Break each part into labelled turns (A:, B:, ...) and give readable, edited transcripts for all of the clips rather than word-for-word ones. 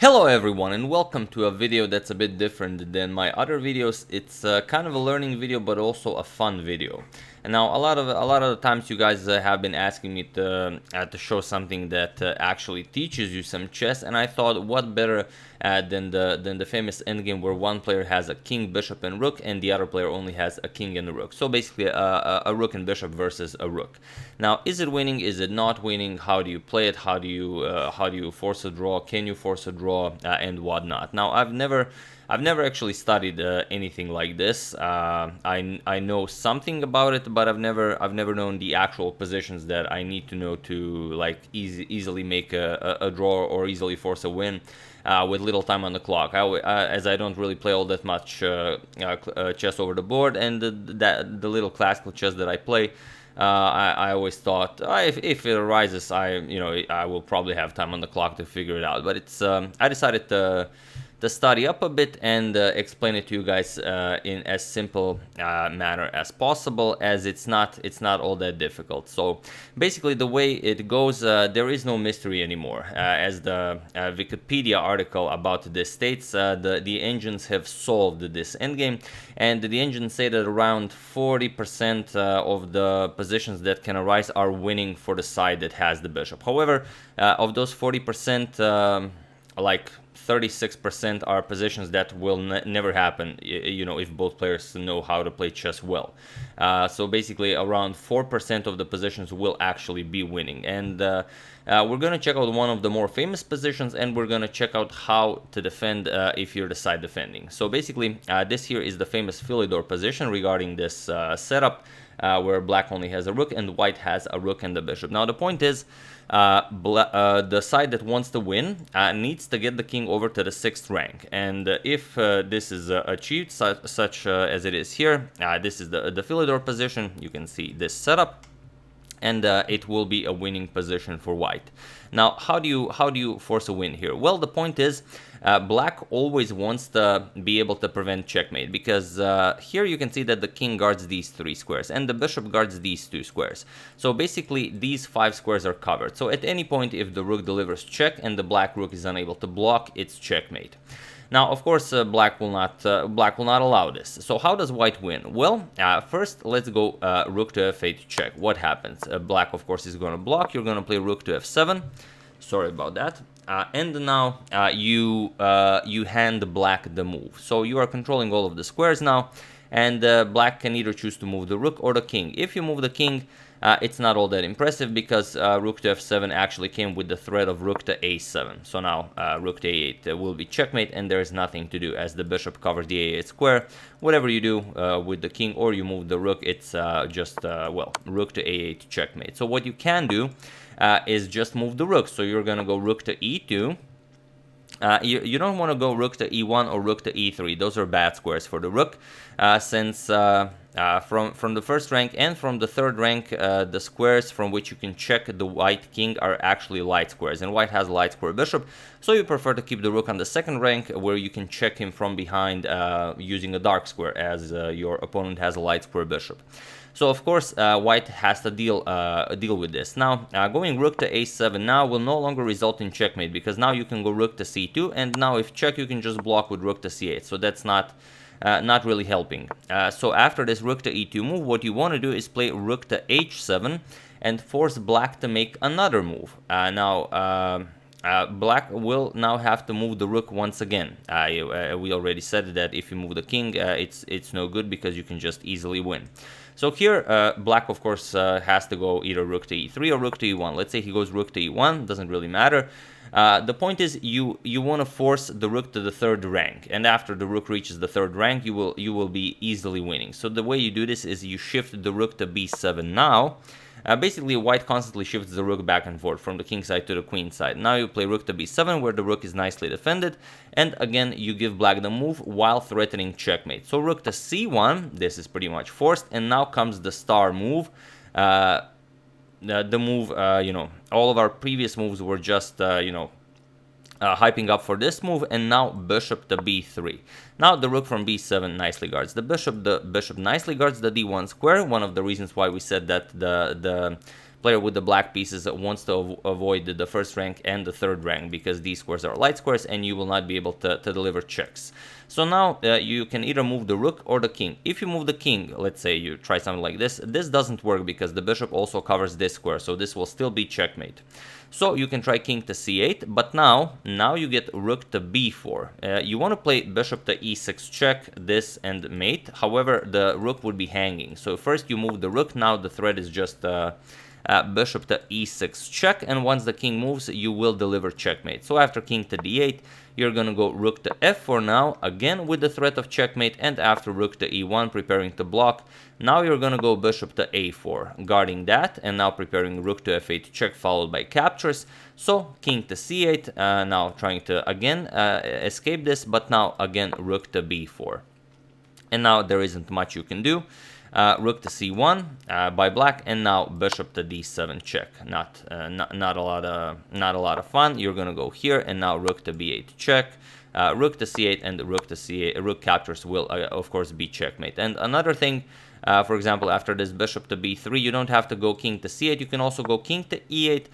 A: Hello everyone and welcome to a video that's a bit different than my other videos. It's kind of a learning video but also a fun video. And now a lot of the times you guys have been asking me to show something that actually teaches you some chess, and I thought what better than the famous endgame where one player has a king, bishop and rook and the other player only has a king and a rook. So basically a rook and bishop versus a rook. Now, is it winning? Is it not winning? How do you play it? How do you force a draw? Can you force a draw and whatnot? Now, I've never actually studied anything like this. I know something about it, but I've never known the actual positions that I need to know to like easily make a draw or easily force a win with little time on the clock. As I don't really play all that much chess over the board, and the little classical chess that I play, I always thought if it arises, I will probably have time on the clock to figure it out. But it's I decided to study up a bit and explain it to you guys in as simple manner as possible, as it's not all that difficult. So basically the way it goes, there is no mystery anymore. As the Wikipedia article about this states, the engines have solved this endgame, and the engines say that around 40% of the positions that can arise are winning for the side that has the bishop. However, of those 40%, like 36% are positions that will never happen, if both players know how to play chess well. So basically around 4% of the positions will actually be winning. And we're going to check out one of the more famous positions, and we're going to check out how to defend if you're the side defending. So basically this here is the famous Philidor position regarding this setup, where black only has a rook and white has a rook and a bishop. Now the point is, the side that wants to win needs to get the king over to the 6th rank, and if this is achieved, such as it is here, this is the Philidor position. You can see this setup, and it will be a winning position for white. Now, how do you force a win here? Well, the point is, black always wants to be able to prevent checkmate, because here you can see that the king guards these 3 squares and the bishop guards these 2 squares. So basically these 5 squares are covered. So at any point, if the rook delivers check and the black rook is unable to block, it's checkmate. Now, of course, black will not allow this. So how does white win? Well, first let's go rook to f8 check. What happens? Black, of course, is going to block. You're going to play rook to f7. Sorry about that. And now you hand black the move. So you are controlling all of the squares now, and black can either choose to move the rook or the king. If you move the king, it's not all that impressive, because rook to f7 actually came with the threat of rook to a7. So now rook to a8 will be checkmate, and there is nothing to do as the bishop covers the a8 square. Whatever you do with the king or you move the rook, it's just, rook to a8 checkmate. So what you can do is just move the rook. So you're going to go rook to e2. You don't want to go rook to e1 or rook to e3. Those are bad squares for the rook, since from the 1st rank and from the 3rd rank, the squares from which you can check the white king are actually light squares, and white has a light square bishop. So you prefer to keep the rook on the 2nd rank, where you can check him from behind using a dark square, as your opponent has a light square bishop. So of course white has to deal with this. Now going rook to a7 now will no longer result in checkmate, because now you can go rook to c2, and now if check, you can just block with rook to c8. So that's not really helping. So after this rook to e2 move, what you want to do is play rook to h7 and force black to make another move. Black will now have to move the rook once again. We already said that if you move the king, it's no good, because you can just easily win. So here, black, of course, has to go either rook to e3 or rook to e1. Let's say he goes rook to e1, doesn't really matter. The point is, you want to force the rook to the 3rd rank, and after the rook reaches the 3rd rank, you will be easily winning. So the way you do this is you shift the rook to b7 now. Basically, white constantly shifts the rook back and forth from the king side to the queen side. Now you play rook to b7, where the rook is nicely defended, and again you give black the move while threatening checkmate. So rook to c1, this is pretty much forced, and now comes the star move. The move, all of our previous moves were just, hyping up for this move, and now bishop to b3. Now the rook from b7 nicely guards the bishop nicely guards the d1 square. One of the reasons why we said that the player with the black pieces wants to avoid the first rank and the third rank, because these squares are light squares and you will not be able to deliver checks. So now you can either move the rook or the king. If you move the king, let's say you try something like this, this doesn't work because the bishop also covers this square, so this will still be checkmate. So you can try king to c8, but now you get rook to b4. You want to play bishop to e6 check, this and mate. However, the rook would be hanging. So first you move the rook, now the threat is just bishop to e6 check, and once the king moves, you will deliver checkmate. So after king to d8, you're gonna go rook to f4 now, again with the threat of checkmate, and after rook to e1, preparing to block. Now you're gonna go bishop to a4, guarding that, and now preparing rook to f8 check, followed by captures. So king to c8, now trying to again escape this, but now again rook to b4. And now there isn't much you can do. Rook to c1 by black, and now bishop to d7 check. Not a lot of fun. You're gonna go here, and now rook to b8 check, rook to c8, and rook to c8. Rook captures will of course be checkmate. And another thing, for example, after this bishop to b3, you don't have to go king to c8. You can also go king to e8.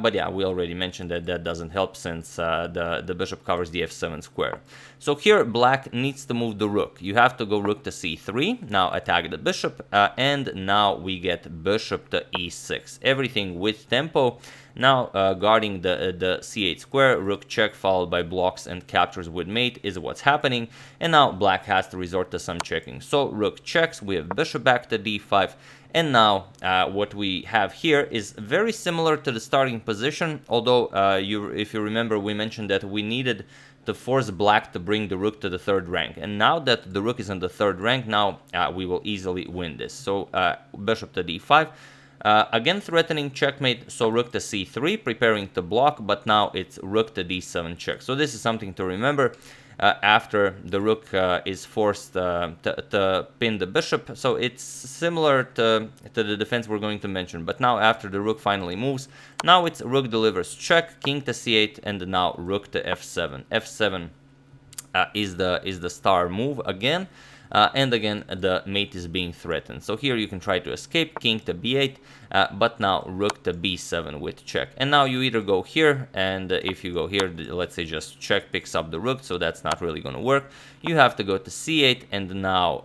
A: But yeah, we already mentioned that that doesn't help, since the bishop covers the f7 square. So here black needs to move the rook. You have to go rook to c3, now attack the bishop, and now we get bishop to e6. Everything with tempo. Now guarding the c8 square, rook check followed by blocks and captures with mate is what's happening. And now black has to resort to some checking. So rook checks, we have bishop back to d5. And now what we have here is very similar to the starting position, although if you remember, we mentioned that we needed to force black to bring the rook to the third rank. And now that the rook is in the third rank, now we will easily win this. So bishop to d5, again threatening checkmate, so rook to c3, preparing to block, but now it's rook to d7 check. So this is something to remember. After the rook is forced to pin the bishop. So it's similar to the defense we're going to mention. But now after the rook finally moves, now it's rook delivers check, king to c8, and now rook to f7. f7 is the star move again. And again, the mate is being threatened. So here you can try to escape, king to b8, but now rook to b7 with check. And now you either go here, and if you go here, let's say just check picks up the rook, so that's not really going to work. You have to go to c8, and now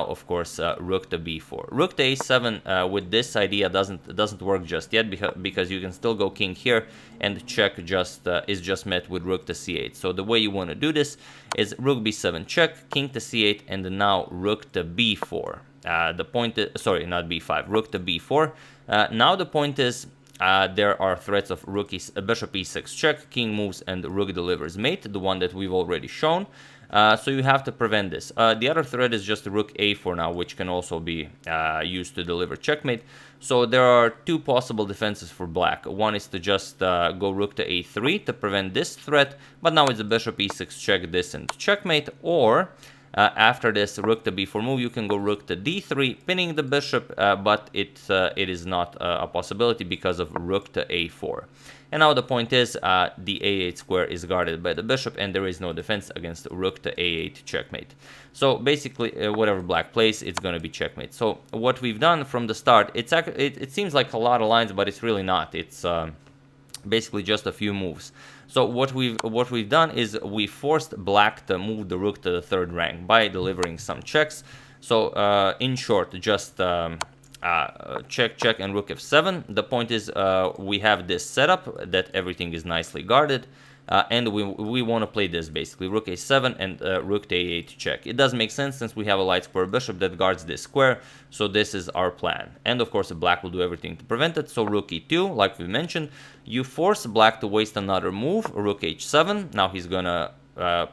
A: of course rook to b4. Rook to a7 with this idea doesn't work just yet, because you can still go king here, and check is just met with rook to c8. So the way you want to do this is rook b7 check, king to c8, and now rook to b4. The point is, sorry, not b5, rook to b4. Now the point is, there are threats of bishop e6 check, king moves, and rook delivers mate, the one that we've already shown. So you have to prevent this. The other threat is just rook a4 now, which can also be used to deliver checkmate. So there are two possible defenses for black. One is to just go rook to a3 to prevent this threat, but now it's a bishop e6 check, this and checkmate. Or after this rook to b4 move, you can go rook to d3, pinning the bishop, but it is not a possibility because of rook to a4. And now the point is, the a8 square is guarded by the bishop, and there is no defense against rook to a8 checkmate. So basically, whatever black plays, it's going to be checkmate. So what we've done from the start, it seems like a lot of lines, but it's really not. It's basically just a few moves. So what we've done is we forced black to move the rook to the third rank by delivering some checks. So in short, just check, check, and rook f7. The point is, we have this setup that everything is nicely guarded, and we want to play this basically, rook a7 and rook to a8 check. It does make sense since we have a light square bishop that guards this square, so this is our plan. And of course black will do everything to prevent it. So rook e2, like we mentioned, you force black to waste another move, rook h7. Now he's gonna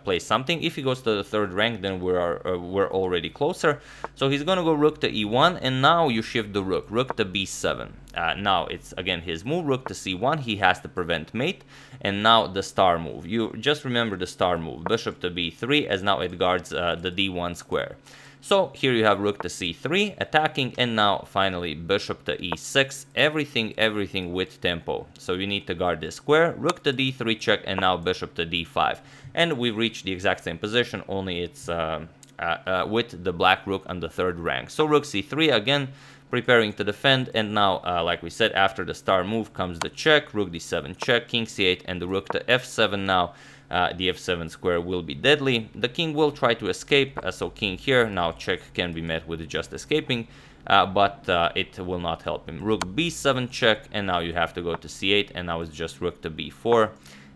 A: play something. If he goes to the third rank, then we're already closer. So he's gonna go rook to e1, and now you shift the rook to b7. Now it's again his move, rook to c1. He has to prevent mate, and now the star move. You just remember the star move, bishop to b3, as now it guards the d1 square. So here you have rook to c3 attacking, and now finally bishop to e6. Everything with tempo. So you need to guard this square, rook to d3 check, and now bishop to d5. And we've reached the exact same position, only it's with the black rook on the third rank. So rook c3 again, preparing to defend. And now, like we said, after the star move comes the check, rook d7 check, king c8, and the rook to f7 now. The f7 square will be deadly. The king will try to escape, so king here. Now check can be met with just escaping, but it will not help him. Rook b7 check, and now you have to go to c8, and now it's just rook to b4,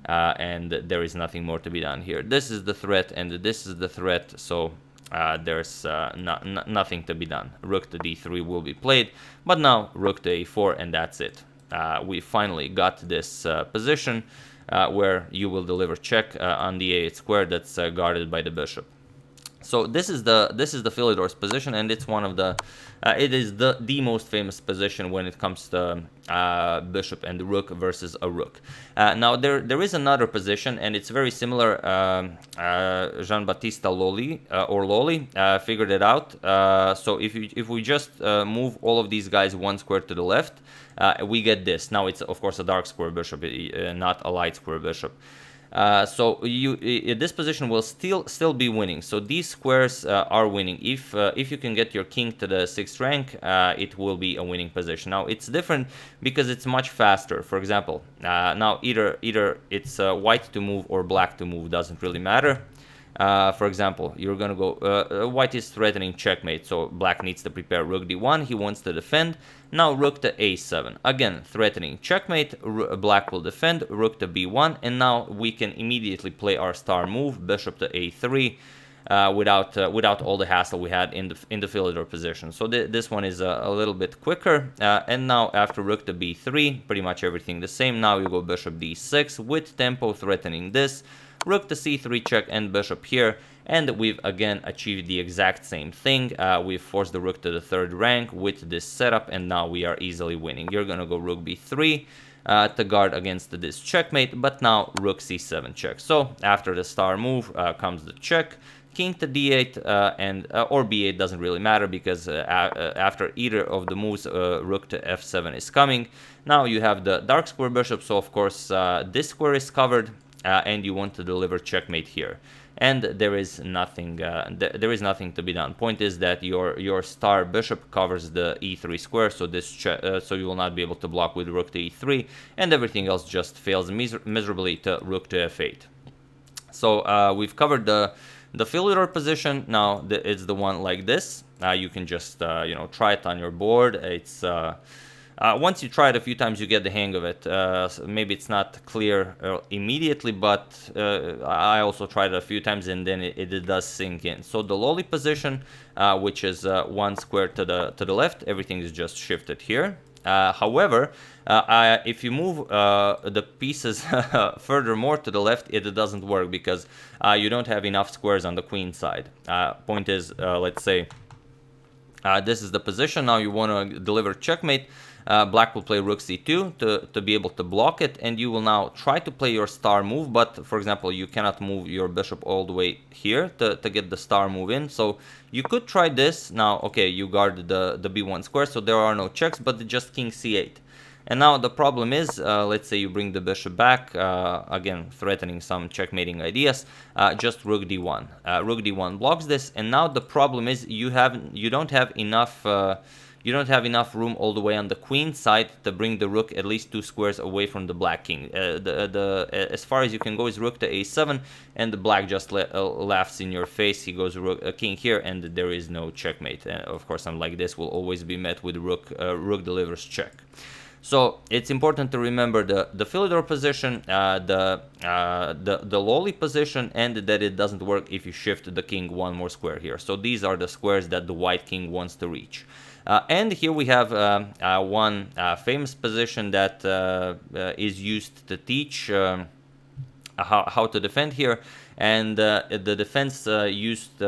A: and there is nothing more to be done here. This is the threat, and this is the threat, so there's nothing to be done. Rook to d3 will be played, but now rook to a4, and that's it. We finally got this position where you will deliver check on the a8 square that's guarded by the bishop. So this is the Philidor's position, and it's one of the it is the most famous position when it comes to bishop and rook versus a rook. Now there is another position, and it's very similar. Jean-Baptiste Loli figured it out. So if we just move all of these guys one square to the left, we get this. Now it's of course a dark square bishop, not a light square bishop. So this position will still be winning. So these squares are winning. If you can get your king to the 6th rank, it will be a winning position. Now it's different because it's much faster. For example, now either it's white to move or black to move, doesn't really matter. For example, you're gonna go white is threatening checkmate, so black needs to prepare rook d1. He wants to defend. Now rook to a7, again threatening checkmate. Black will defend, rook to b1, and now we can immediately play our star move, bishop to a3, without all the hassle we had in the Philidor position. So this one is a little bit quicker. And now after rook to b3, pretty much everything the same. Now you go bishop d6 with tempo threatening this. Rook to c3 check and bishop here, and we've again achieved the exact same thing. We've forced the rook to the 3rd rank with this setup, and now we are easily winning. You're gonna go rook b3 to guard against this checkmate, but now rook c7 check. So after the star move comes the check, king to d8, or b8 doesn't really matter, because after either of the moves, rook to f7 is coming. Now you have the dark square bishop, so of course this square is covered. And you want to deliver checkmate here, and there is nothing to be done. Point is that your star bishop covers the e3 square, so so you will not be able to block with rook to e3, and everything else just fails miserably to rook to f8. So we've covered the Philidor position. Now it's the one like this. You can just try it on your board. It's once you try it a few times, you get the hang of it. So maybe it's not clear immediately, but I also tried it a few times, and then it does sink in. So the lowly position, which is one square to the left, everything is just shifted here. However, if you move the pieces furthermore to the left, it doesn't work, because you don't have enough squares on the queen side. Point is, let's say this is the position. Now you want to deliver checkmate. Black will play rook c2 to be able to block it, and you will now try to play your star move, but for example you cannot move your bishop all the way here to get the star move in. So you could try this. Now okay, you guard the b1 square, so there are no checks, but just king c8. And now the problem is, let's say you bring the bishop back, again threatening some checkmating ideas, just rook d1. Rook d1 blocks this, and now the problem is you don't have enough room all the way on the queen side to bring the rook at least 2 squares away from the black king. As far as you can go is rook to a7, and the black just laughs in your face. He goes king here, and there is no checkmate. Of course, something like this will always be met with rook delivers check. So it's important to remember the Philidor position, the lowly position, and that it doesn't work if you shift the king one more square here. So these are the squares that the white king wants to reach. And here we have one famous position that is used to teach how to defend here, and the defense used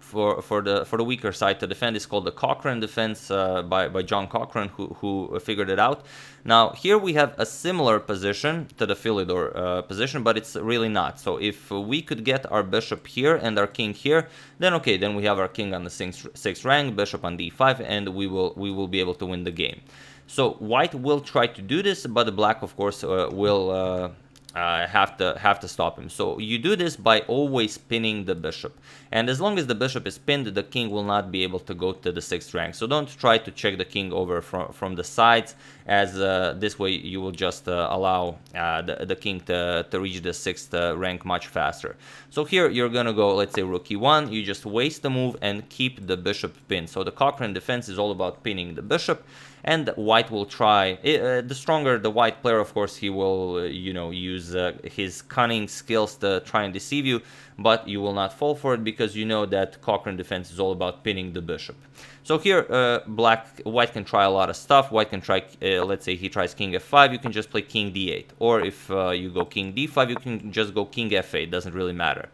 A: for the weaker side to defend is called the Cochrane defense by John Cochrane, who figured it out. Now here we have a similar position to the Philidor position, but it's really not. So if we could get our bishop here and our king here, then okay, then we have our king on the 6th rank, bishop on d5, and we will be able to win the game. So white will try to do this, but the black of course will have to stop him. So you do this by always pinning the bishop, and as long as the bishop is pinned, the king will not be able to go to the 6th rank. So don't try to check the king over from the sides, as this way you will just allow the king to reach the 6th rank much faster. So here you're gonna go, let's say rook e1, you just waste the move and keep the bishop pinned. So the Cochrane defense is all about pinning the bishop, and white will try, the stronger the white player, of course, he will you know, use his cunning skills to try and deceive you, but you will not fall for it, because you know that Cochrane defense is all about pinning the bishop. So here white can try a lot of stuff. White can try, let's say he tries king f5, you can just play king d8, or if you go king d5, you can just go king f8, doesn't really matter.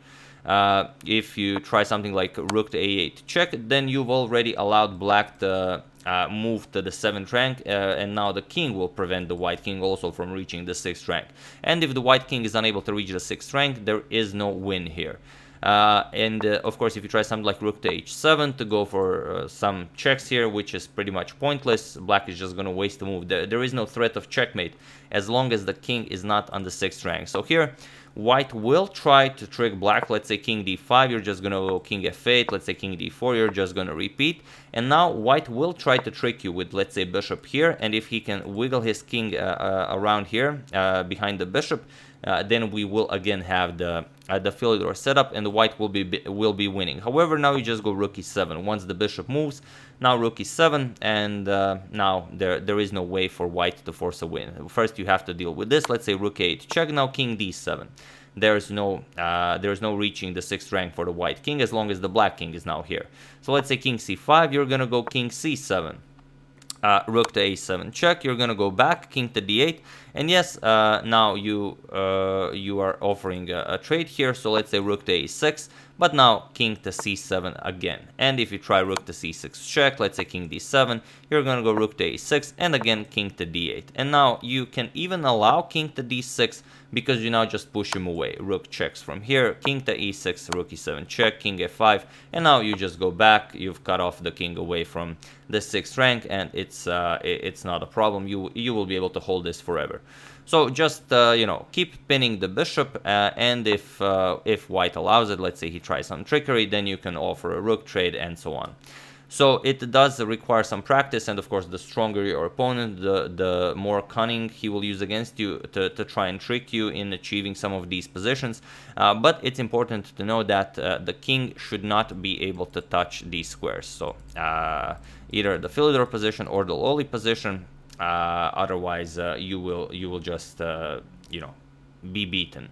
A: If you try something like rook to a8 check, then you've already allowed black to move to the 7th rank, and now the king will prevent the white king also from reaching the 6th rank. And if the white king is unable to reach the 6th rank, there is no win here. Of course, if you try something like rook to h7 to go for some checks here, which is pretty much pointless, black is just going to waste the move. There is no threat of checkmate as long as the king is not on the 6th rank. So here white will try to trick black. Let's say king d5, you're just going to go king f8. Let's say king d4, you're just going to repeat. And now white will try to trick you with, let's say, bishop here. And if he can wiggle his king around here behind the bishop, then we will again have the Philidor setup, and the white will be winning. However, now you just go rook e7. Once the bishop moves, now rook e7, and now there is no way for white to force a win. First, you have to deal with this. Let's say rook a8 check. Now king d7. There's no reaching the 6th rank for the white king as long as the black king is now here. So let's say king c5. You're gonna go king c7. Rook to a7 check. You're gonna go back king to d8, and yes, now you are offering a trade here. So let's say rook to a6, but now king to c7 again. And if you try rook to c6 check, let's say king d7, you're gonna go rook to a6, and again king to d8. And now you can even allow king to d6, because you now just push him away. Rook checks from here, king to e6, rook e7 check, king f5, and now you just go back. You've cut off the king away from the 6th rank, and it's not a problem. You will be able to hold this forever. So just you know, keep pinning the bishop, and if white allows it, let's say he tries some trickery, then you can offer a rook trade and so on. So it does require some practice, and of course the stronger your opponent, the more cunning he will use against you to try and trick you in achieving some of these positions. But it's important to know that the king should not be able to touch these squares. So either the Philidor position or the lowly position, otherwise you will just you know, be beaten.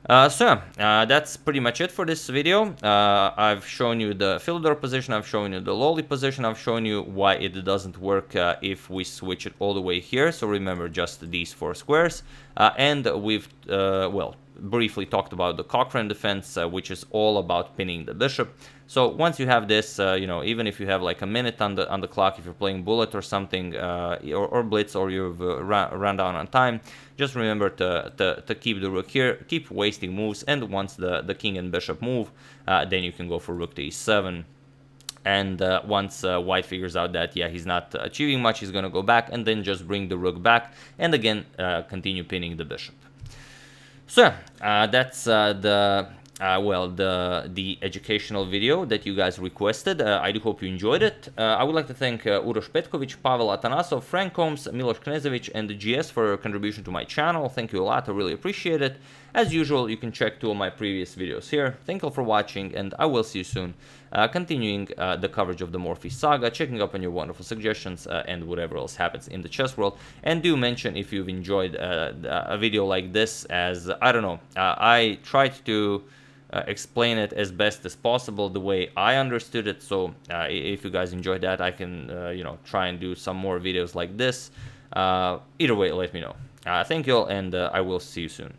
A: That's pretty much it for this video. I've shown you the Philidor position, I've shown you the lowly position, I've shown you why it doesn't work if we switch it all the way here. So remember just these 4 squares, and we've well, briefly talked about the Cochrane defense, which is all about pinning the bishop. So once you have this, you know, even if you have like a minute on the clock, if you're playing bullet or something, or blitz, or you've run down on time, just remember to keep the rook here, keep wasting moves, and once the king and bishop move, then you can go for rook to e7. And once white figures out that, yeah, he's not achieving much, he's going to go back, and then just bring the rook back, and again, continue pinning the bishop. So that's the educational video that you guys requested. I do hope you enjoyed it. I would like to thank Uroš Petković, Pavel Atanasov, Frank Combs, Miloš Knežević, and GS for your contribution to my channel. Thank you a lot, I really appreciate it. As usual, you can check 2 of my previous videos here. Thank you all for watching, and I will see you soon, continuing the coverage of the Morphy saga, checking up on your wonderful suggestions, and whatever else happens in the chess world. And do mention if you've enjoyed a video like this, as, I don't know, I tried to explain it as best as possible the way I understood it. So if you guys enjoyed that, I can you know, try and do some more videos like this. Either way, let me know. Thank you all, and I will see you soon.